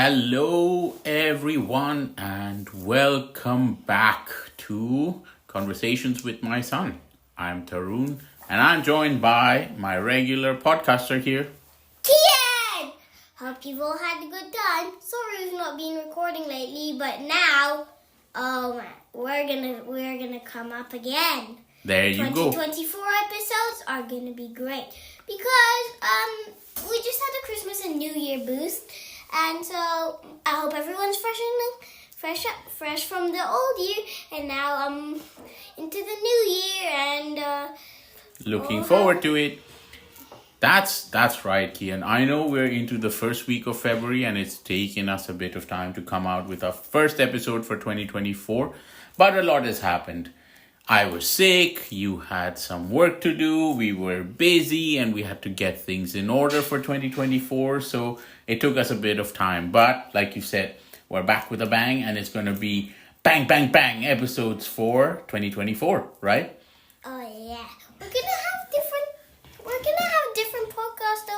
Hello, everyone, and welcome back to Conversations with My Son. I'm Tarun, and I'm joined by my regular podcaster here. Kian! Hope you've all had a good time. Sorry we've not been recording lately, but now, we're gonna come up again. There you go. 2024 episodes are gonna be great because we just had a Christmas and New Year boost, and so I hope everyone's fresh from the old year, and now into the new year, and Looking forward to it. That's right, Kian. I know we're into the first week of February, and it's taken us a bit of time to come out with our first episode for 2024, but a lot has happened. I was sick, you had some work to do, we were busy, and we had to get things in order for 2024, so it took us a bit of time. But, like you said, we're back with a bang, and it's going to be bang, bang, bang episodes for 2024, right? oh yeah, we're gonna have different podcasts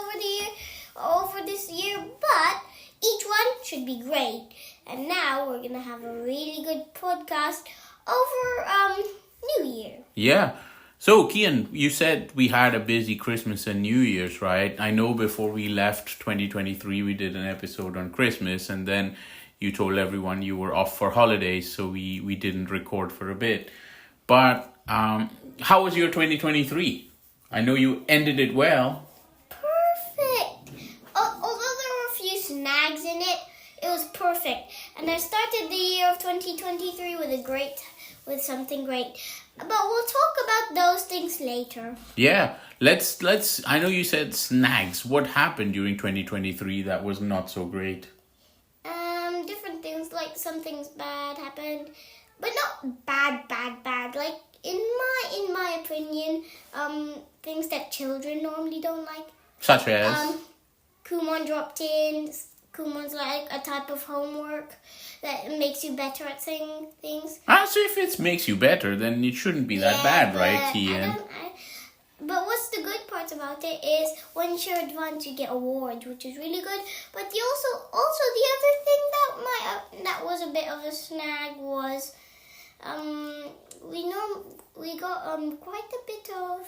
over this year, but each one should be great. And now we're gonna have a really good podcast over New Year. Yeah. So, Kian, you said we had a busy Christmas and New Year's, right? I know before we left 2023, we did an episode on Christmas, and then you told everyone you were off for holidays, so we didn't record for a bit. But how was your 2023? I know you ended it well. Perfect. Although there were a few snags in it, it was perfect. And I started the year of 2023 with something great. But we'll talk about those things later. Yeah, let's. I know you said snags. What happened during 2023 that was not so great? Different things, like some things bad happened, but not bad. Like in my opinion, things that children normally don't like. Such as? Kumon dropped in. Kumon's like a type of homework that makes you better at saying things. So if it makes you better, then it shouldn't be that bad, right, Kian? But what's the good part about it is once you're advanced, you get awards, which is really good. But also the other thing that was a bit of a snag was we got quite a bit of.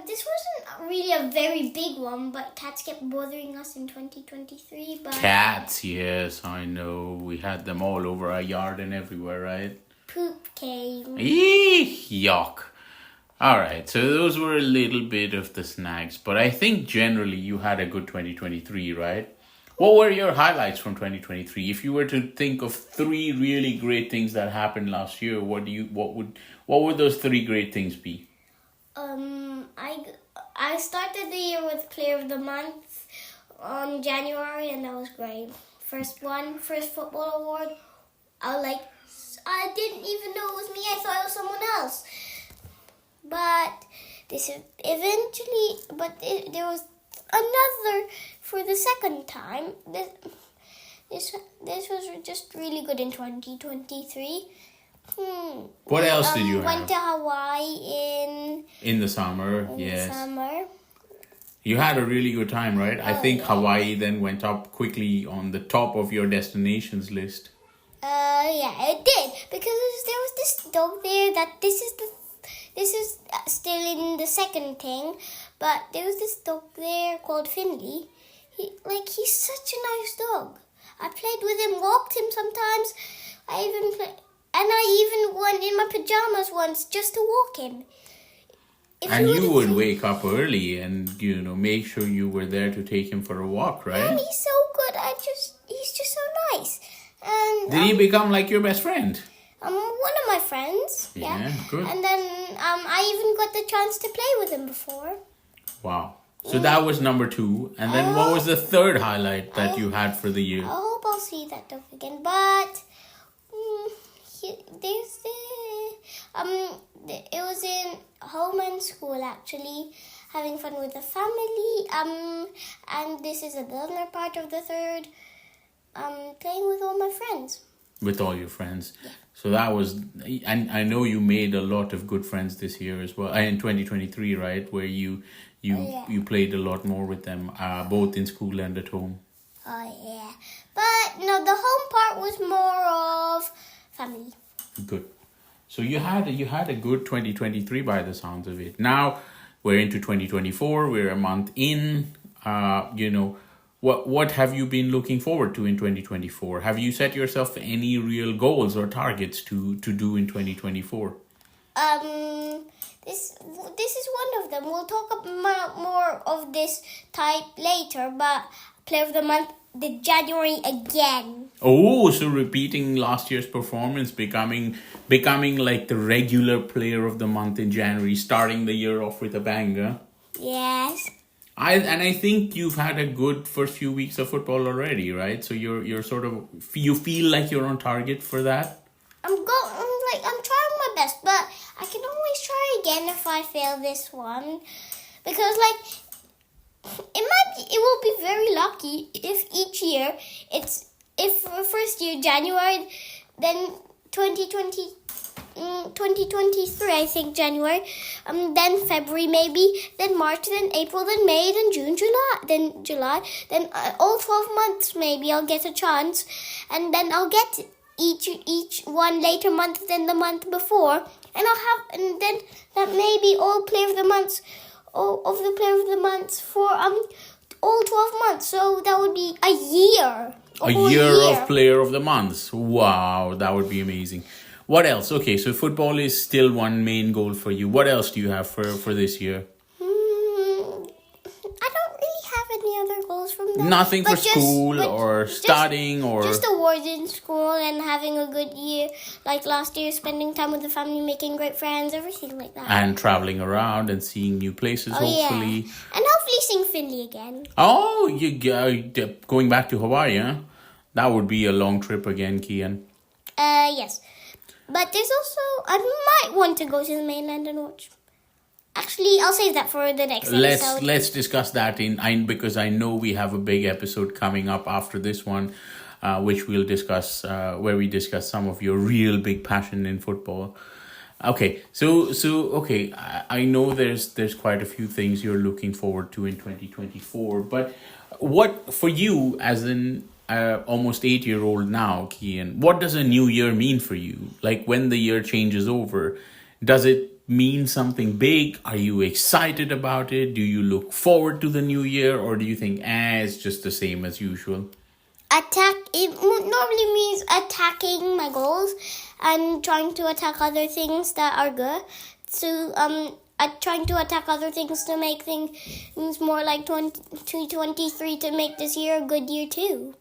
This wasn't really a very big one, but cats kept bothering us in 2023. But Cats, yes, I know. We had them all over our yard and everywhere, right? poop came. Eek, yuck. Alright, so those were a little bit of the snags, but I think generally you had a good 2023, right? What were your highlights from 2023? If you were to think of 3 really great things that happened last year, what would those 3 great things be? I started the year with Player of the Month on January, and that was great. First football award. I didn't even know it was me. I thought it was someone else. But there was another for the second time. This was just really good in 2023. What else did you have? Went to Hawaii In the summer, in yes. the summer. You had a really good time, right? I think yeah. Hawaii then went up quickly on the top of your destinations list. Yeah, it did, because there was this dog there that this is still in the second thing, but there was this dog there called Finley. He's such a nice dog. I played with him, walked him sometimes. I even went in my pajamas once just to walk him. And you would wake up early and, make sure you were there to take him for a walk, right? And he's so good. He's just so nice. And Did he become like your best friend? one of my friends. Yeah, good. And then I even got the chance to play with him before. Wow. So that was number 2. And then what was the third highlight that you had for the year? I hope I'll see that dog again. But it was in home and school, actually, having fun with the family. And this is another part of the third, playing with all my friends. With all your friends. Yeah. So that was, and I know you made a lot of good friends this year as well. In 2023, right? Where you played a lot more with them, both in school and at home. Oh yeah, but no, the home part was more of family. Good. So you had a good 2023 by the sounds of it. Now we're into 2024. We're a month in. What have you been looking forward to in 2024? Have you set yourself any real goals or targets to do in 2024? This is one of them. We'll talk about more of this type later, but player of the month, the January again. Oh, so repeating last year's performance, becoming like the regular player of the month in January, starting the year off with a banger. Yes. I think you've had a good first few weeks of football already, right? So you're sort of, you feel like you're on target for that. I'm trying my best, but I can always try again if I fail this one, because it will be very lucky if each year if first year January, then 2023 I think January, then February maybe, then March, then April, then May, then June, July, then all 12 months maybe I'll get a chance, and then I'll get each one later month than the month before, and then that may be all player of the months, all of the player of the months for all 12 months. So that would be a year. A year of player of the month. Wow, that would be amazing. What else? Okay, so football is still one main goal for you. What else do you have for this year? I don't really have any other goals from that. Nothing for school or studying or... Just awards in school and having a good year. Like last year, spending time with the family, making great friends, everything like that. And traveling around and seeing new places, hopefully. Yeah. And hopefully seeing Finley again. Oh, going back to Hawaii, huh? That would be a long trip again, Kian. Yes. But there's also, I might want to go to the mainland and watch. Actually, I'll save that for the next episode. Let's discuss that because I know we have a big episode coming up after this one, which we'll discuss, where we discuss some of your real big passion in football. Okay, so okay, I know there's quite a few things you're looking forward to in 2024, but what for you as an almost 8-year-old now, Kian, what does a new year mean for you? Like when the year changes over, does it mean something big? Are you excited about it? Do you look forward to the new year, or do you think it's just the same as usual? It normally means attacking my goals and trying to attack other things that are good. So trying to attack other things to make things more like 2023 to make this year a good year too.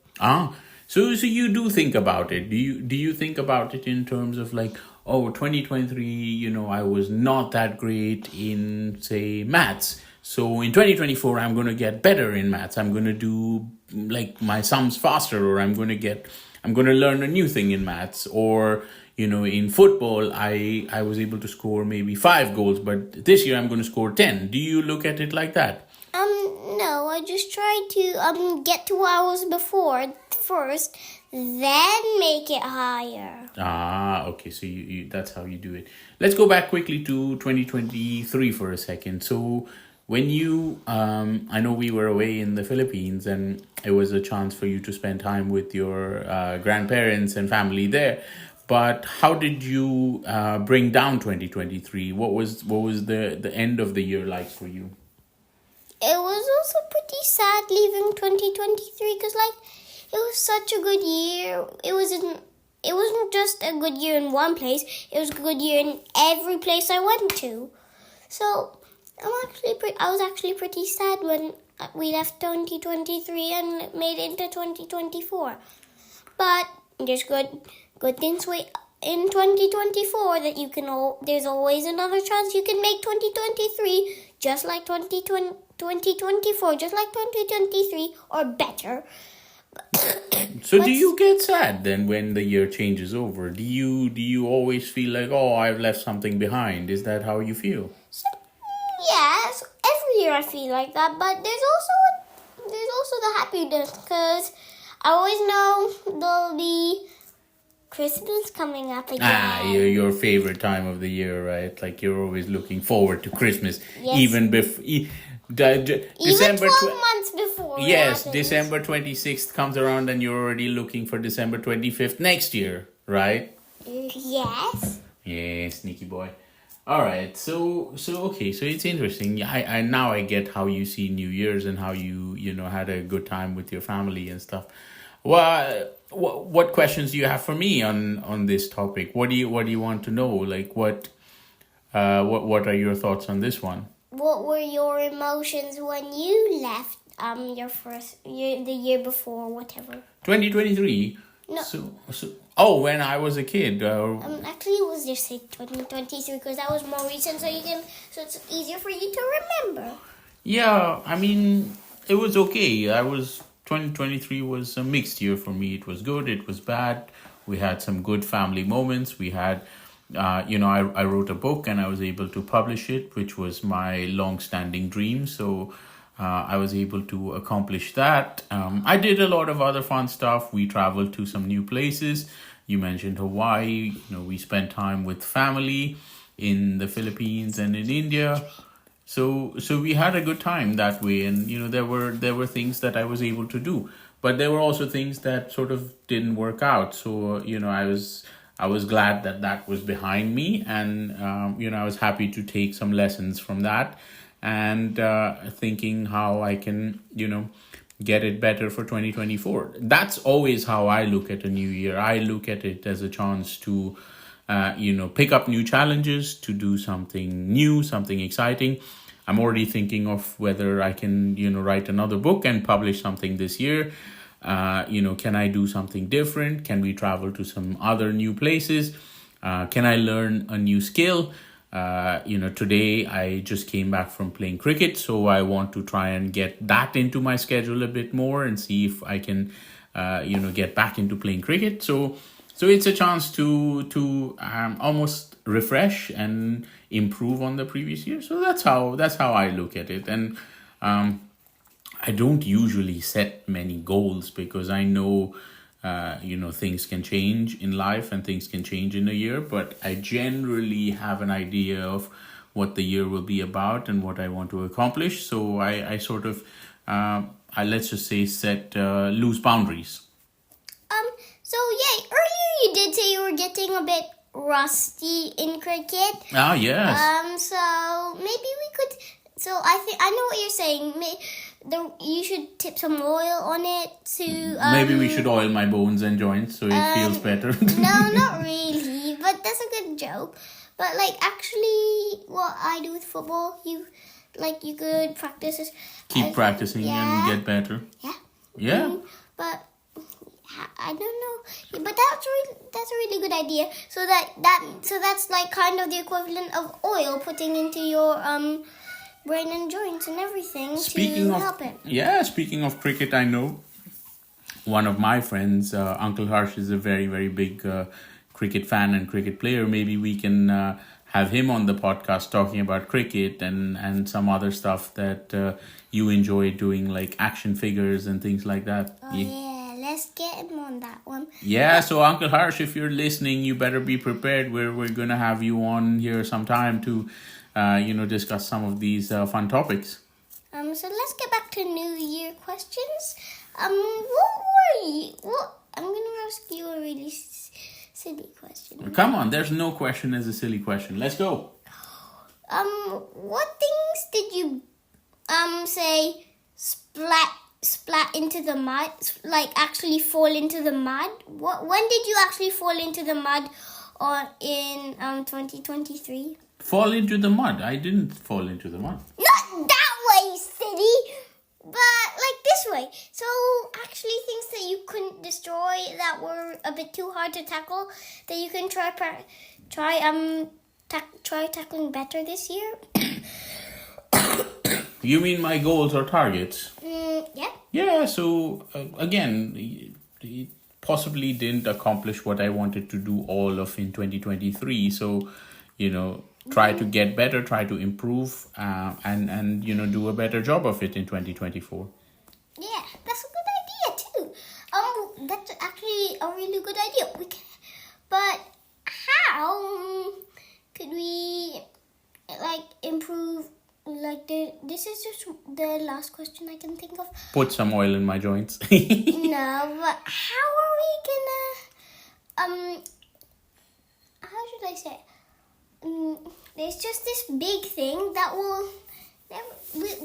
So you do think about it. Do you think about it in terms of like, 2023, I was not that great in, say, maths. So in 2024, I'm going to get better in maths. I'm going to do like my sums faster, or I'm going to learn a new thing in maths. Or, in football, I was able to score maybe 5 goals, but this year I'm going to score 10. Do you look at it like that? No, I just try to get to where I was before first, then make it higher. Okay, so you that's how you do it. Let's go back quickly to 2023 for a second. So when you, I know we were away in the Philippines, and it was a chance for you to spend time with your grandparents and family there. But how did you bring down 2023? What was the end of the year like for you? It was also pretty sad leaving 2023 because it was such a good year. It wasn't just a good year in one place. It was a good year in every place I went to. So I was actually pretty sad when we left 2023 and made it into 2024. But there's good things in 2024 that there's always another chance you can make 2023 just like 2024, just like 2023 or better. So do you get sad then when the year changes over? Do you always feel like, I've left something behind? Is that how you feel? Yes, every year I feel like that, but there's also the happiness because I always know there'll be Christmas coming up again. Your favorite time of the year, right? Like you're always looking forward to Christmas. Yes. Even Even December 12 months before. it yes, happens. December 26th comes around and you're already looking for December 25th next year, right? Yes. Yeah, sneaky boy. All right, so okay, so it's interesting. Yeah, I now I get how you see New Year's and how you know had a good time with your family and stuff. Well, what questions do you have for me on this topic? What do you want to know? Like what are your thoughts on this one? What were your emotions when you left your first year, the year before, whatever? 2023. No. So oh, when I was a kid. Actually, it was just say 2023 because that was more recent, so it's easier for you to remember. Yeah, I mean, it was okay. 2023 was a mixed year for me. It was good, it was bad. We had some good family moments. We had, I wrote a book and I was able to publish it, which was my long-standing dream. So I was able to accomplish that. I did a lot of other fun stuff. We traveled to some new places. You mentioned Hawaii. We spent time with family in the Philippines and in India. So we had a good time that way, and there were things that I was able to do, but there were also things that sort of didn't work out. So I was glad that that was behind me, and I was happy to take some lessons from that, and thinking how I can get it better for 2024. That's always how I look at a new year. I look at it as a chance to pick up new challenges, to do something new, something exciting. I'm already thinking of whether I can, write another book and publish something this year. Can I do something different? Can we travel to some other new places? Can I learn a new skill? Today I just came back from playing cricket, so I want to try and get that into my schedule a bit more and see if I can, get back into playing cricket. So it's a chance to almost refresh and improve on the previous year. So that's how I look at it. And I don't usually set many goals because I know things can change in life and things can change in a year. But I generally have an idea of what the year will be about and what I want to accomplish. So I sort of let's just say set loose boundaries. So yeah, earlier you did say you were getting a bit rusty in cricket. Ah, yes. So maybe we could. So I know what you're saying. You should tip some oil on it to. Maybe we should oil my bones and joints so it feels better. No, not really. But that's a good joke. But actually, what I do with football, you could practice. Keep practicing and get better. Yeah. Yeah. But I don't know. But that's a really good idea. So that's kind of the equivalent of oil putting into your brain and joints and everything to help it. Yeah, speaking of cricket, I know one of my friends, Uncle Harsh, is a very, very big cricket fan and cricket player. Maybe we can have him on the podcast talking about cricket and some other stuff that you enjoy doing, like action figures and things like that. Oh, yeah. Let's get him on that one. Yeah, so Uncle Harsh, if you're listening, you better be prepared. We're going to have you on here sometime to discuss some of these fun topics. So let's get back to New Year questions. What were you? I'm gonna ask you a really silly question. Come on, there's no question as a silly question. Let's go. What things did you say splat into the mud? Actually fall into the mud? When did you actually fall into the mud? In 2023? Fall into the mud? I didn't fall into the mud. Not that way, silly! But this way. So actually things that you couldn't destroy that were a bit too hard to tackle that you can try tackling better this year. You mean my goals or targets? Yeah. Yeah, so again, it possibly didn't accomplish what I wanted to do all of in 2023. So, try to get better, try to improve, and do a better job of it in 2024. Yeah, that's a good idea too. That's actually a really good idea. But how could we improve this this is just the last question I can think of. Put some oil in my joints. No, but how are we gonna how should I say? There's just this big thing that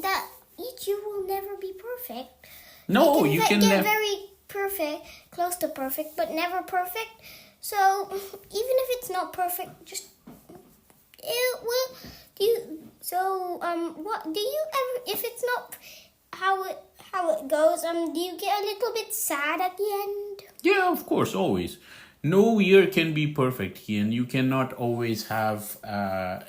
that each year will never be perfect. No, you you can can get never. very perfect, close to perfect, but never perfect. So even if it's not perfect, just it will. What do you ever? If it's not how it goes, do you get a little bit sad at the end? Yeah, of course, always. No year can be perfect, Ian. You cannot always have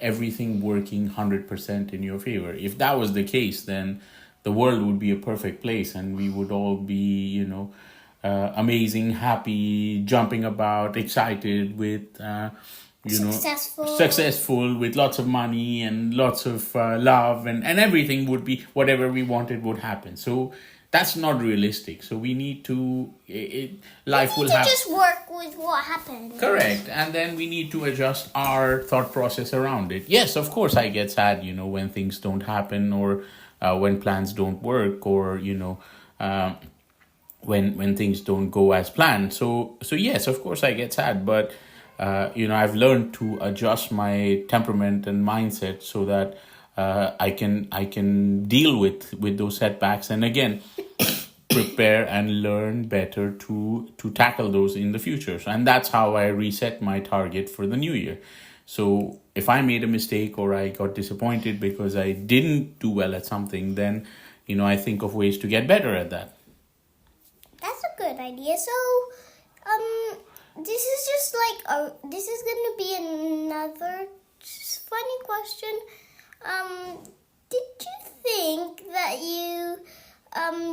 everything working 100% in your favor. If that was the case, then the world would be a perfect place and we would all be, amazing, happy, jumping about, excited with, successful with lots of money and lots of love and everything would be, whatever we wanted would happen. So that's not realistic. So we need to, life will have... just work with what happened. Correct. And then we need to adjust our thought process around it. Yes, of course, I get sad, when things don't happen or when plans don't work or, when things don't go as planned. So yes, of course, I get sad. But, I've learned to adjust my temperament and mindset so that I can deal with those setbacks. And again, prepare and learn better to tackle those in the future. And that's how I reset my target for the new year. So if I made a mistake or I got disappointed because I didn't do well at something, then, I think of ways to get better at that. That's a good idea. So, this is just this is going to be another funny question. Did you think that you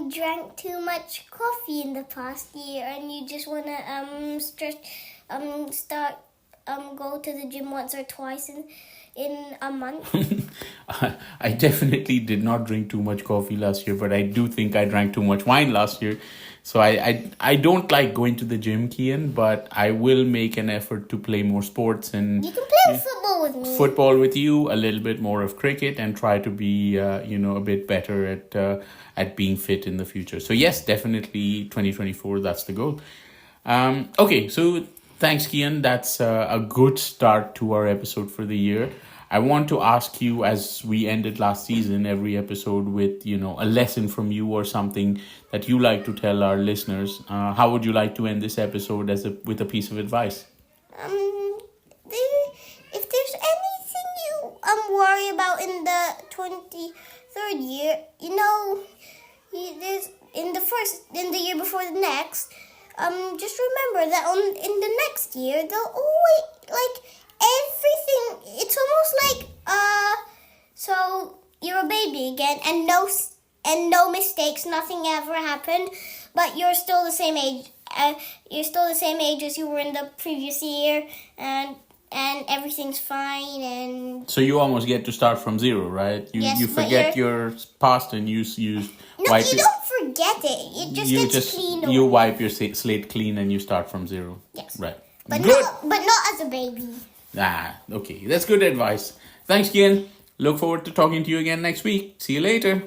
drank too much coffee in the past year and you just want to go to the gym once or twice in a month? I definitely did not drink too much coffee last year, but I do think I drank too much wine last year. So I don't like going to the gym, Kian, but I will make an effort to play more sports and you can play football with me. Football with you, a little bit more of cricket, and try to be a bit better at being fit in the future. So yes, definitely 2024. That's the goal. Okay, so thanks, Kian. That's a good start to our episode for the year. I want to ask you, as we ended last season, every episode with, a lesson from you or something that you like to tell our listeners. How would you like to end this episode with a piece of advice? If there's anything you worry about in the 23rd year, there's in the year before the next, just remember that in the next year they'll always everything. It's almost so you're a baby again, and no mistakes, nothing ever happened, but you're still the same age. You're still the same age as you were in the previous year, and everything's fine. And so you almost get to start from zero, right? You forget your past and you wipe you don't forget it. It just gets cleaned. You wipe your slate clean and you start from zero. Yes, right. But not as a baby. Okay, that's good advice. Thanks, Kian. Look forward to talking to you again next week. See you later.